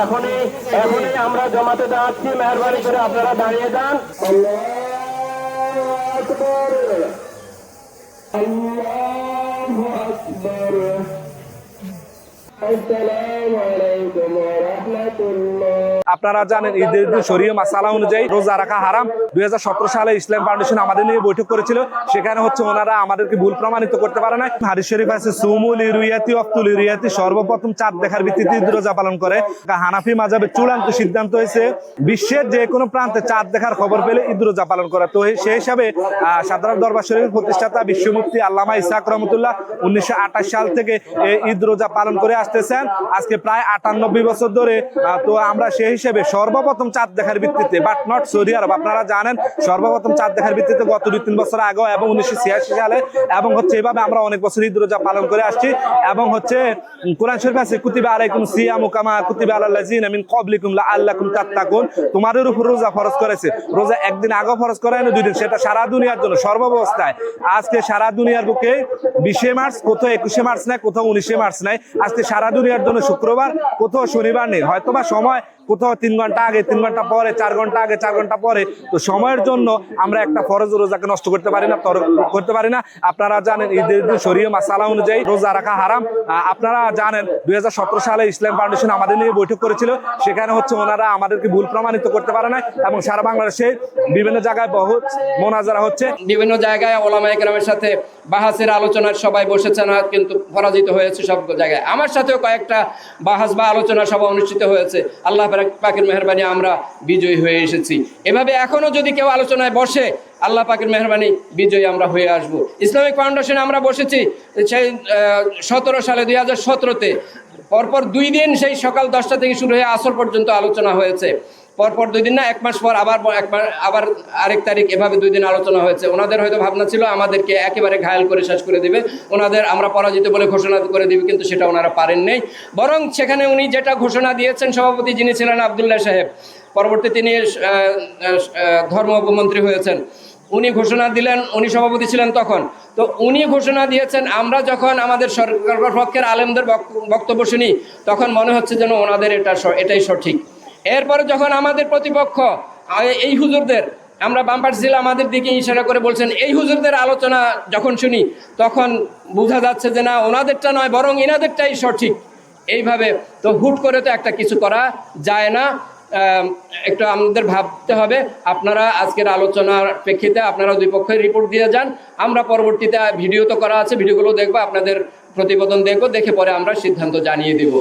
এখনই এখনই আমরা জমাতে যাচ্ছি, মেহরবানি করে আপনারা দাঁড়িয়ে যান। আল্লাহু আকবার, আল্লাহু আকবার। আসসালামু আলাইকুম ওয়া রাহমাতুল্লাহ। আপনারা জানেন ঈদের শরীয়ত মাসালা অনুযায়ী রোজা রাখা হারাম। 2017 সালে ইসলাম ফাউন্ডেশন আমাদের নিয়ে বৈঠক করেছিল, সেখানে ওনারা আমাদেরকে ভুল প্রমাণিত করতে পারে না। হাদিস শরীফ আছে সুমুল ইরুয়াতি ওয়াক্তুল ইরুয়াতি, সর্বপ্রথম চাঁদ দেখার ভিত্তিতে ঈদ রোজা পালন করে। হানাফি মাযহাবের চূড়ান্ত সিদ্ধান্ত হয়েছে বিশ্বের যে কোনো প্রান্তে চাঁদ দেখার খবর পেলে ঈদ রোজা পালন করা। তো সেই হিসাবে সাধারণ দরবার শরীফের প্রতিষ্ঠাতা বিশ্ব মুফতি আল্লামা ইসহাক রহমতুল্লাহ 1928 সাল থেকে ঈদ রোজা পালন করে আসতেছেন, আজকে প্রায় 98 বছর ধরে। তো আমরা সেই হিসেবে সর্বপ্রথম চাঁদ দেখার ভিত্তিতে, বাট নট সৌদি আরব, আপনারা জানেন সর্বপ্রথম চাঁদ দেখার ভিত্তিতে গত 2-3 বছর আগে এবং 1986 সালে, এবং এভাবে আমরা অনেক বছর ঈদ রোজা পালন করে আসছি। এবং কোরআন শরীফে আছে কুতিবা আলাইকুম সিয়ামু কামা কুতিবা আলাল লাযিনা মিন ক্বাবলিকুম লাআল্লাকুম তাত্তাকুন, তোমাদের উপর রোজা ফরজ করেছে। রোজা একদিন আগে ফরজ করে না 2 দিন, সেটা সারা দুনিয়ার জন্য সর্বাবস্থায়। আজকে সারা দুনিয়ার বুকে 20 মার্চ, কোথাও 21 মার্চ নাই, কোথাও 19 মার্চ নাই। আজকে সারা দুনিয়ার জন্য শুক্রবার, কোথাও শনিবার নেই। হয়তোবা সময় কোথাও 3 ঘন্টা আগে, 3 ঘন্টা পরে, 4 ঘন্টা আগে, 4 ঘন্টা পরে। তো সময়ের জন্য আমরা একটা ফরজ রোজাকে নষ্ট করতে পারি না, আপনারা জানেন ঈদের শরীয়ত মাসালা অনুযায়ী রোজা রাখা হারাম। আপনারা জানেন 2017 সালে ইসলাম ফাউন্ডেশন আমাদের নিয়ে বৈঠক করেছিল, সেখানে ওনারা আমাদেরকে ভুল প্রমাণিত করতে পারে না। এবং সারা বাংলাদেশে বিভিন্ন জায়গায় বহু মোনাজারা হচ্ছে, বিভিন্ন জায়গায় ওলামায়ে কেরামের সাথে বাহাসের আলোচনার সবাই বসেছেন, কিন্তু পরাজিত হয়েছে সব জায়গায়। আমার সাথেও কয়েকটা বাহাস বা আলোচনা সভা অনুষ্ঠিত হয়েছে, আল্লাহ পাকের মেহরবানি আমরা বিজয়ী হয়ে এসেছি। এভাবে এখনো যদি কেউ আলোচনায় বসে, আল্লাহ পাকের মেহরবানি বিজয়ী আমরা হয়ে আসব। ইসলামিক ফাউন্ডেশনে আমরা বসেছি সেই 17 সালে, 2017-তে পরপর 2 দিন, সেই সকাল 10টা থেকে শুরু হয়ে আসর পর্যন্ত আলোচনা হয়েছে। পরপর 2 দিন না, 1 মাস পর আবার আরেক তারিখ, এভাবে 2 দিন আলোচনা হয়েছে। ওনাদের হয়তো ভাবনা ছিল আমাদেরকে একেবারে ঘায়েল করে শেষ করে দিবে, ওনাদের আমরা পরাজিত বলে ঘোষণা করে দিবে, কিন্তু সেটা ওনারা পারেন নাই। বরং সেখানে উনি যেটা ঘোষণা দিয়েছেন, সভাপতি যিনি ছিলেন আবদুল্লাহ সাহেব, পরবর্তী তিনি ধর্ম উপমন্ত্রী হয়েছেন, উনি ঘোষণা দিলেন, উনি সভাপতি ছিলেন তখন। তো উনি ঘোষণা দিয়েছেন, আমরা যখন আমাদের সরকার পক্ষের আলেমদের বক্তব্য শুনি, তখন মনে হচ্ছে যেন ওনাদের এটাই সঠিক। এরপরে যখন আমাদের প্রতিপক্ষ এই হুজুরদের, আমরা বামপার্টি ছিলাম, আমাদের দিকে ইশারা করে বলছেন, এই হুজুরদের আলোচনা যখন শুনি, তখন বোঝা যাচ্ছে যে না, ওনাদেরটা নয় বরং এনাদেরটাই সঠিক। এইভাবে তো হুট করে তো একটা কিছু করা যায় না, একটু আমাদের ভাবতে হবে। আপনারা আজকের আলোচনার প্রেক্ষিতে আপনারা 2 পক্ষের রিপোর্ট দিয়ে যান, আমরা পরবর্তীতে ভিডিও তো করা আছে, ভিডিওগুলো দেখবো, আপনাদের প্রতিবেদন দেখবো, দেখে পরে আমরা সিদ্ধান্ত জানিয়ে দেব।